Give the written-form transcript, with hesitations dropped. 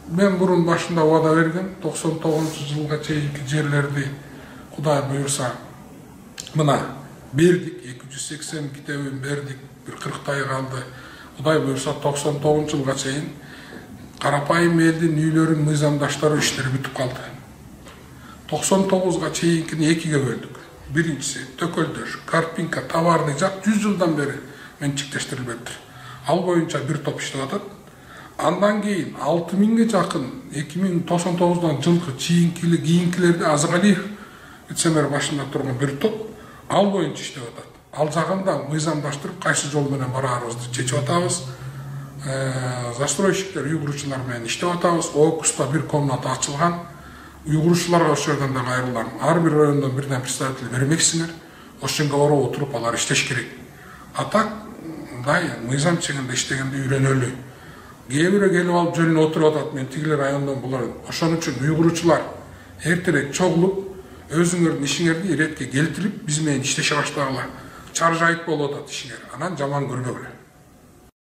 мен бурун башында убада берген 99-жылга чейинки жерлерди Кудай буюрса мына бердик, 280 китебин бердик, bir 40-тай калды. Кудай буюрса 99-жылга чейин карапайым элдин үйлөрүн мыйзамдаштыруу иштери бүтүп калды. 99-га чейинкини экиге бөлдүк. Биринчиси Төкөлдөш, Карпинка, товарный жак 100 жылдан бери менчиктештирилбептир. Ал боюнча бир топ иштеп атат. Андан кейін 6000-ге жақын 2099-дан жылғы кийинкилерди Азыгалиев вице-мэр башында турган бир топ ал боюнча иштеп атат. Ал жагында мыйзамдаштырып кайсы жол менен бараарыбызды чечип атабыз. Застройщиктер уйгурчулар менен иштеп атабыз. Окуста бир комната ачылган. Уйгурчуларга ошол жерден да кайрылам. Ар бир райондон бирден представитель бермексиңер. Ошонго ороп отуруп алар иштеш керек. А так мыйзам чегинде иштегенди үйрөнөлү. Кээ бирөө келип алып жөнүнө отуруп атат, мен тигилер райондон булар. Ошон үчүн уйгурчулар эртерээк чогулуп, өзүңөрдүн ишиңерди иретке келтирип, биз менен иштеше баштагыла. Чаржайыт болуп атат ишиңер. Анан жаман көрбөгүлө.